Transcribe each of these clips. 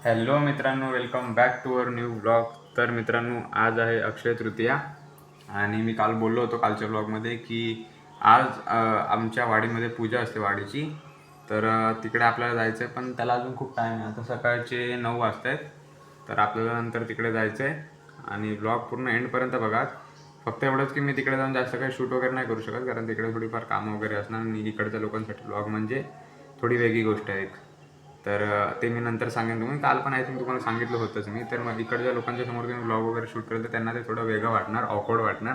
Hello मित्रांनो, welcome back to our new blog. तर मित्रांनो, आज आहे अक्षय तृतीया आणि मी काल बोललो होतो कालच्या ब्लॉगमध्ये की आज आमच्या वाडीमध्ये पूजा असते वाडीची. तर तिकडे आपल्याला जायचं आहे, पण त्याला अजून खूप टाईम आहे. आता सकाळचे 9 वाजत आहेत, तर आपल्याला नंतर तिकडे जायचं आहे. आणि ब्लॉग पूर्ण एंडपर्यंत बघा. फक्त एवढंच की मी तिकडे जाऊन जास्त काही शूट वगैरे नाही करू शकत, कारण तिकडे थोडीफार कामं वगैरे असणार आणि इकडच्या लोकांसाठी ब्लॉग म्हणजे थोडी वेगळी गोष्ट आहे. तर ते मी नंतर सांगेन. तुम्ही काल पण आय थिंक तुम्हाला सांगितलं होतंच मी. तर मग इकडच्या लोकांच्या समोर तुम्ही ब्लॉग वगैरे शूट केलं तर त्यांना ते थोडं वेगळं वाटणार, ऑकवर्ड वाटणार,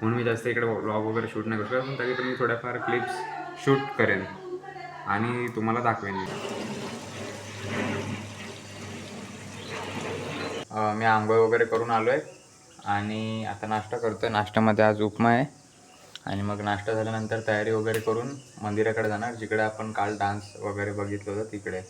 म्हणून मी जास्त इकडे ब्लॉग वगैरे शूट नाही करू शकत. पण तरी पण मी थोड्याफार क्लिप्स शूट करेन आणि तुम्हाला दाखवेन. मी आंघोळ वगैरे करून आलो आहे आणि आता नाश्ता करतो आहे. नाश्त्यामध्ये आज उपमा आहे आणि मग नाश्ता झाल्यानंतर तयारी वगैरे करून मंदिराकडे जाणार, जिकडे आपण काल डान्स वगैरे बघितलं होतं तिकडे.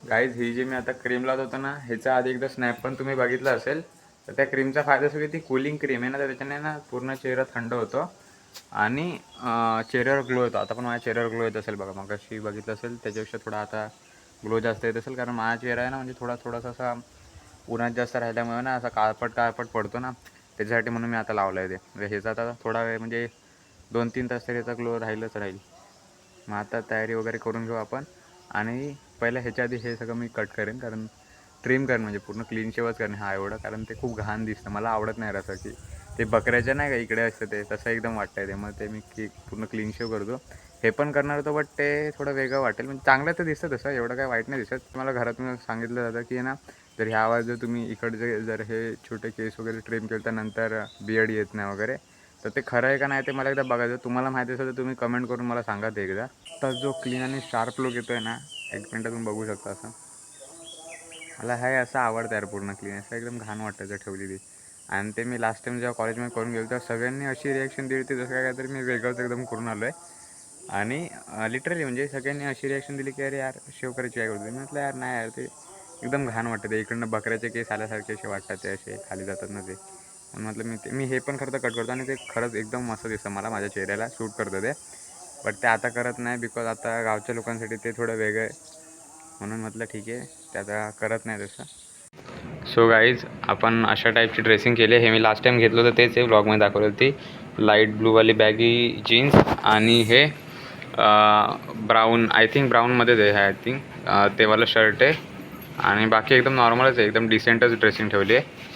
गाईज, ही जी मी आता क्रीम लावत होतो ना, ह्याचा आधी एकदा स्नॅप पण तुम्ही बघितला असेल. तर त्या क्रीमचा फायदा सगळी ती कूलिंग क्रीम आहे ना, तर त्याच्याने ना पूर्ण चेहरा थंड होतो आणि चेहऱ्यावर ग्लो येतो. आता पण माझ्या चेहऱ्यावर ग्लो येत असेल बघा, मग कशी बघितलं असेल त्याच्यापेक्षा थोडा आता ग्लो जास्त येत असेल, कारण माझा चेहरा आहे ना म्हणजे थोडासा असा उन्हात जास्त राहिल्यामुळे ना असा काळपट पडतो ना, त्याच्यासाठी म्हणून मी आता लावलं आहे ते. म्हणजे ह्याचा आता थोडा वेळ म्हणजे 2-3 तास तरी याचा ग्लो राहीलच राहील. मग आता तयारी वगैरे करून घेऊ आपण आणि पहिलं ह्याच्या आधी हे सगळं मी कट करेन, कारण ट्रिम करेन म्हणजे पूर्ण क्लीन शेवच करेन हा एवढं, कारण ते खूप घाण दिसतं. मला आवडत नाही असं की ते बकऱ्याच्या नाही का इकडे असतं ते तसं एकदम वाटतं आहे ते. मग ते मी पूर्ण क्लीन शेव करतो. हे पण करणार होतो, बट ते थोडं वेगळं वाटेल. म्हणजे चांगलं तर दिसतं तसं, एवढं काही वाईट नाही दिसत. मला घरातून सांगितलं जातं की ना, जर ह्या आवाज जर तुम्ही इकडचे जर हे छोटे केस वगैरे ट्रिम केलं तर नंतर बियर्ड येत नाही वगैरे. तर ते खरं आहे का नाही ते मला एकदा बघायचं. तुम्हाला माहिती असेल तर तुम्ही कमेंट करून मला सांगा ते एकदा. आता जो क्लीन आणि शार्प लुक येतो आहे ना, एक मिनटं तुम्ही बघू शकता असं. मला हे असं आवडतं यार, पूर्ण क्लीन असं एकदम घाण वाटतं जर ठेवलेली. आणि ते मी लास्ट टाईम जेव्हा कॉलेजमध्ये करून गेलो तेव्हा सगळ्यांनी अशी रिॲक्शन दिली होती जसं काय तरी मी वेगळंच एकदम करून आलो आहे. आणि लिटरली म्हणजे सगळ्यांनी अशी रिॲक्शन दिली की अरे यार शेव करायची काय करतो. मी म्हटलं यार नाही यार, ते एकदम घाण वाटतं. ते इकडनं बकऱ्याचे केस आल्यासारखे असे वाटतात, ते असे खाली जातात ना ते. म्हणून म्हटलं मी हे पण खरं तर कट करतो आणि ते खरंच एकदम मस्त दिसतं, मला माझ्या चेहऱ्याला सूट करतं ते. बट ते आता करत नाही, बिकॉज आता गावच्या लोकांसाठी ते थोडं वेगळं आहे, म्हणून म्हटलं ठीक आहे ते आता करत नाही तसं. सो गाईज, आपण अशा टाईपची ड्रेसिंग केली. हे मी लास्ट टाईम घेतलं होतं तेच आहे, ब्लॉगमध्ये दाखवलं होती. लाईट ब्लूवाली बॅगी जीन्स आणि हे ब्राऊन, आय थिंक ब्राऊनमध्येच आहे, आय थिंक तेवालं शर्ट आहे. आणि बाकी एकदम नॉर्मलच आहे, एकदम डिसेंटच ड्रेसिंग ठेवली आहे.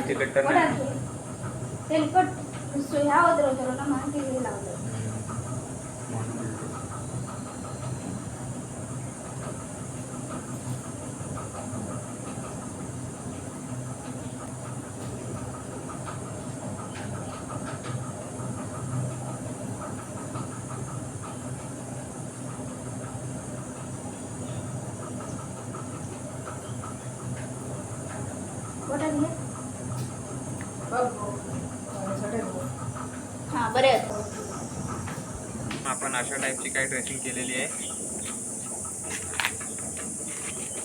चिकट तर नाही. तेलकट ह्या होतं ना, म्हणून ते लावलं. हां बरे आहेत. आपण अशा टाईपची काही ड्रेसिंग केलेली आहे.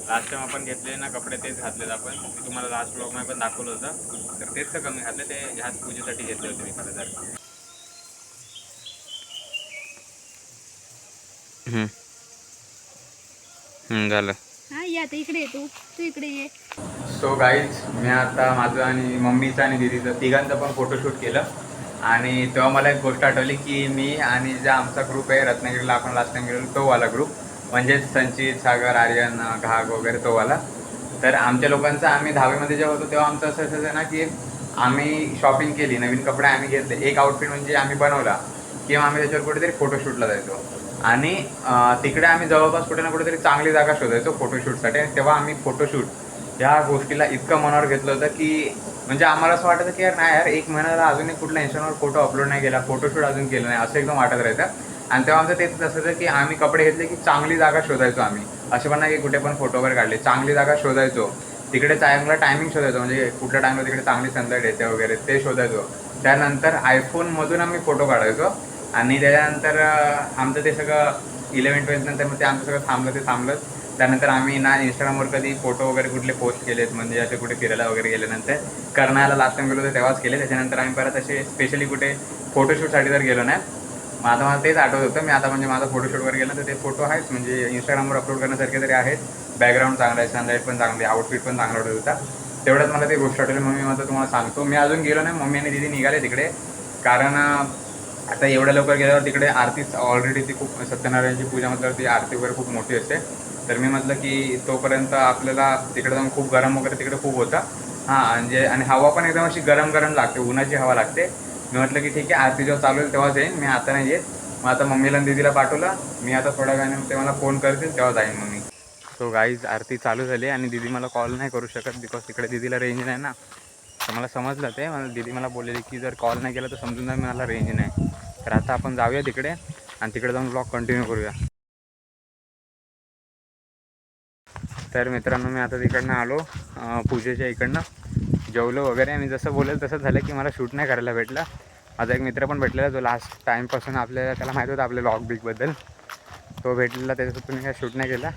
लास्ट टाइम आपण घेतले ना कपडे तेच घातलेत आपण. मी तुम्हाला लास्ट ब्लॉगमध्ये पण दाखवलं होतं. तर तेच तर कमी घातले, ते ह्याच पूजेसाठी घेतले होते मी खरं तर. झालं. हा या आता इकडे ये तू इकडे ये. सो गाईज, मी आता माझं आणि मम्मीचं आणि दीदीचं तिघांचं पण फोटोशूट केलं. आणि तेव्हा मला एक गोष्ट आठवली की मी आणि ज्या आमचा ग्रुप आहे रत्नागिरीला आपण लास्ट टाइम गेलो तो वाला ग्रुप, म्हणजे संचित, सागर, आर्यन, घाग वगैरे तो वाला. तर आमच्या लोकांचं आम्ही 10वीमध्ये जेव्हा होतो तेव्हा आमचं असं असायचं ना की आम्ही शॉपिंग केली, नवीन कपडे आम्ही घेतले, एक आउटफिट म्हणजे आम्ही बनवला किंवा आम्ही त्याच्यावर कुठेतरी फोटोशूटला जायचो. आणि तिकडे आम्ही जवळपास कुठे ना कुठेतरी चांगली जागा शोधायचो फोटोशूटसाठी. आणि तेव्हा आम्ही फोटोशूट ह्या गोष्टीला इतकं मनावर घेतलं होतं की म्हणजे आम्हाला असं वाटायचं की यार नाही यार, एक महिन्याला अजून एक कुठल्या इंस्टाग्रामवर फोटो अपलोड नाही केला, फोटोशूट अजून केलं नाही, असं एकदम वाटत राहायचं. आणि तेव्हा आमचं तेच असायचं की आम्ही कपडे घेतले की चांगली जागा शोधायचो आम्ही. असे पण नाही की कुठे पण फोटो वगैरे काढले, चांगली जागा शोधायचो, तिकडे चांगला टायमिंग शोधायचो, म्हणजे कुठल्या टायमिंगला तिकडे चांगली सनलाईट येते वगैरे ते शोधायचो. त्यानंतर आयफोनमधून आम्ही फोटो काढायचो. आणि त्याच्यानंतर आमचं ते सगळं 11-12 नंतर मग ते आमचं सगळं थांबलं. त्यानंतर आम्ही ना इंस्टाग्रामवर कधी फोटो वगैरे कुठले पोस्ट केलेत, म्हणजे असे कुठे फिरायला वगैरे गेल्यानंतर. कर्नाळ्याला लास्ट टाइम गेलो तर तेव्हाच केले. त्याच्यानंतर आम्ही परत असे स्पेशली कुठे फोटोशूटसाठी तर गेलो नाही. मग आता मला तेच आठवत होतं, मी आता म्हणजे माझा फोटोशूट वगैरे गेलं तर ते फोटो आहेच, म्हणजे इंस्टाग्रामवर अपलोड करण्यासारखे तरी आहेत. बॅकग्राऊंड चांगला आहे, सनलाईट पण चांगली, आउटफिट पण चांगला वाटत होता. तेवढ्यात मला ते गोष्ट आठवली. मग मी माझं तुम्हाला सांगतो, मी अजून गेलो नाही, मम्मी आणि दीदी निघाले तिकडे. कारण आता एवढ्या लवकर गेल्यावर तिकडे आरतीच ऑलरेडी ती खूप, सत्यनारायणची पूजा म्हटल्यावर ती आरती वगैरे खूप मोठी असते. तर मी म्हटलं की तोपर्यंत आपल्याला तिकडे जाऊन खूप गरम वगैरे तिकडे खूप होता. म्हणजे आणि हवा पण एकदम अशी गरम गरम लागते, उन्हाची हवा लागते. मी म्हटलं की ठीक आहे, आरती जेव्हा चालू होईल तेव्हाच येईन, मी आता नाही येत. मग आता मम्मीला आणि दीदीला पाठवलं, मी आता थोड्या वेळाने ते मला फोन करतील तेव्हा जाईन मग मी. सो गाईज, आरती चालू झाली आणि दीदी मला कॉल नाही करू शकत बिकॉज तिकडे दीदीला रेंज नाही ना. तर मला समजलं ते, मला दीदी मला बोललेली की जर कॉल नाही केला तर समजून जा मला रेंज नाही. तर आता आपण जाऊया तिकडे आणि तिकडे जाऊन ब्लॉग कंटिन्यू करूया. तर मित्रांनो, मी आता तिकडनं आलो पूजेच्या इकडनं, जेवलो वगैरे. आणि जसं बोलेल तसंच झालं की मला शूट नाही करायला भेटलं. माझा एक मित्र पण भेटलेला जो लास्ट टाईमपासून आपल्याला त्याला माहीत होतं आपल्या लॉग बिगबद्दल, तो भेटलेला. त्याच्यासोबत मी काय शूट नाही केला.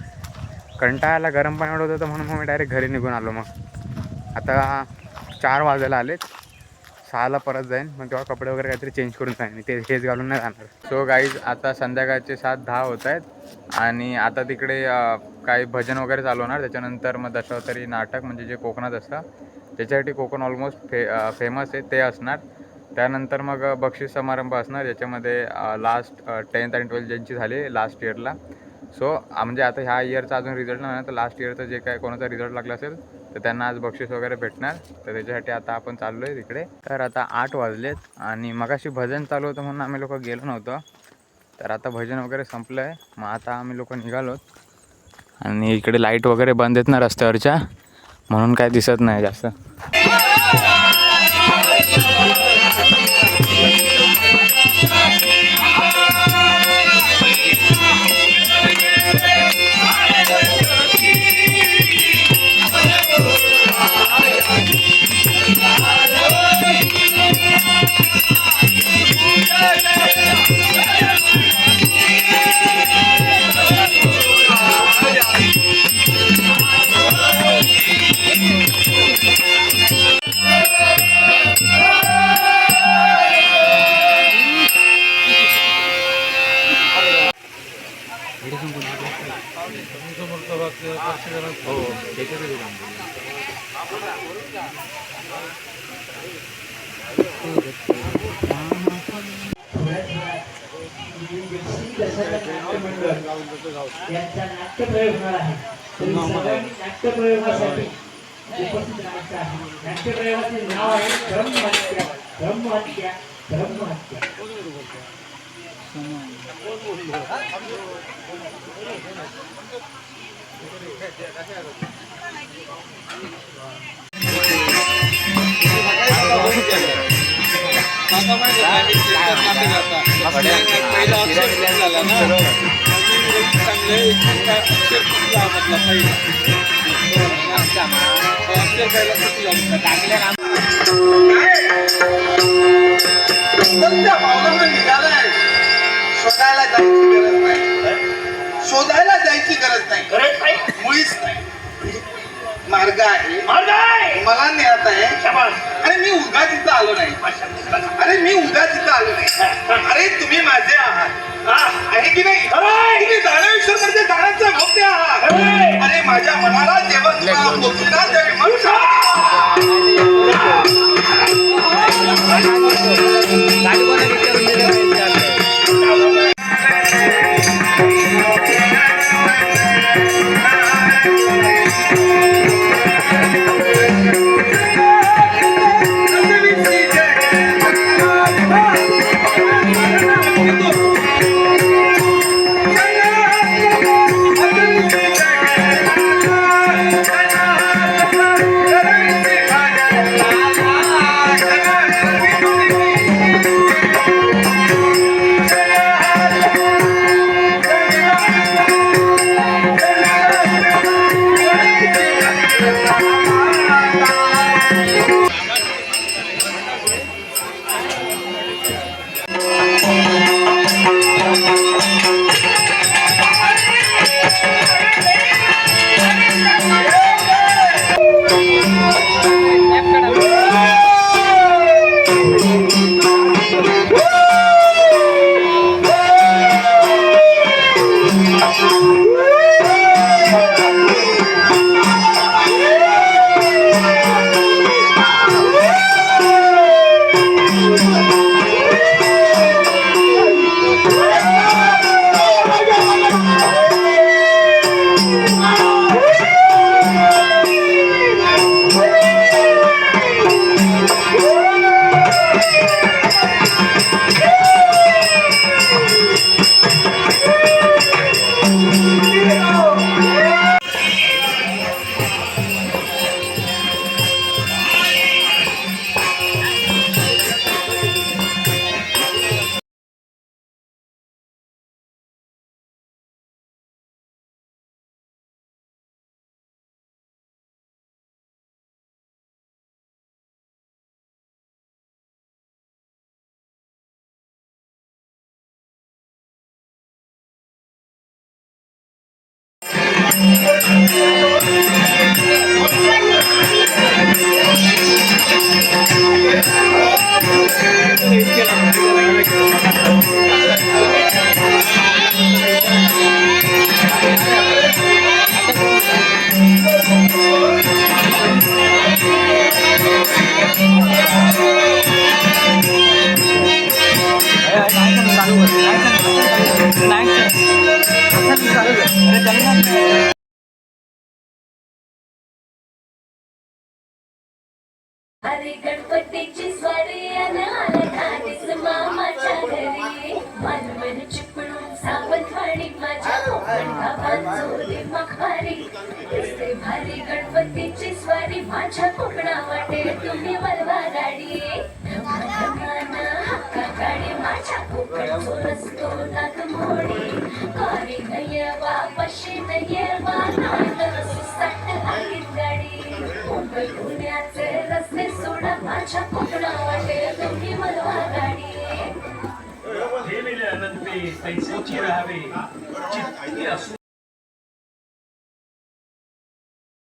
कंटाळाला, गरम पण एवढं होतं म्हणून मग मी डायरेक्ट घरी निघून आलो. मग आता 4 वाजायला आलेत, 6ला परत जाईन. मग तेव्हा कपडे वगैरे काहीतरी चेंज करून जाईन, ते हेच घालून नाही जाणार. सो गाईज, आता संध्याकाळचे 7:10 होत आहेत आणि आता तिकडे काही भजन वगैरे चालू होणार. त्याच्यानंतर मग दशावतारी नाटक, म्हणजे जे कोकणात असतं त्याच्यासाठी कोकण ऑलमोस्ट फेमस आहे ते असणार. त्यानंतर मग बक्षीस समारंभ असणार, ज्याच्यामध्ये लास्ट 10th आणि 12th ज्यांची झाली लास्ट इयरला. सो म्हणजे आता ह्या इयरचा अजून रिझल्ट नाही, तर लास्ट इयरचं जे काय कोणाचा रिझल्ट लागला असेल तर त्यांना आज बक्षीस वगैरे भेटणार. तर त्याच्यासाठी आता आपण चाललो आहे तिकडे. तर आता 8 वाजलेत आणि मगाशी भजन चालू होतं म्हणून आम्ही लोक गेलो नव्हतो. तर आता भजन वगैरे संपलं आहे. मग आता आम्ही लोक निघालोत. आणि इकडे लाईट वगैरे बंद आहेत ना रस्त्यावरच्या, म्हणून काय दिसत नाही जास्त. यांचा नाट्यप्रयोग होणार आहे. सर्वांनी नाट्यप्रयोगासाठी उपस्थित राहायचं आहे. नाट्यप्रयोगाचे नाव आहे ब्रह्महत्या. ब्रह्महत्या, ब्रह्महत्या. शोधायला जायची गरज नाही, मुळीच नाही. मार्ग आहे मला नेत आहे अरे मी उगाच इथं आलो नाही अरे मी उगाच इथं आलो नाही अरे तुम्ही माझे आहात आहे की नाही तुम्ही दानवेश्वर म्हणजे दानांचा भोगते आहात अरे माझ्या मनाला जेव्हा तुम्हाला पोचणार अरे गणपतीची स्वारी आलीच मामाच्या घरी मालवण चिपळूण सावंतवाडी माझ्या कोकण गावात जोरे मखमारी दिसते भारी गणपतीची स्वारी माझ्या कोकणा वाटे तुम्ही वलवा गाडी हक्का गाडी माझ्या कोकण रस्तो नागमोडी कारी नयवा पशी नयवा नांदर सुसट लागीत गाडी मुंबई पुण्याचे रस्ते सोडा माझ्या कोकणा वाटे तुम्ही वलवा गाडी ठेविले अनंते पैसेची राहावे चित्ती असू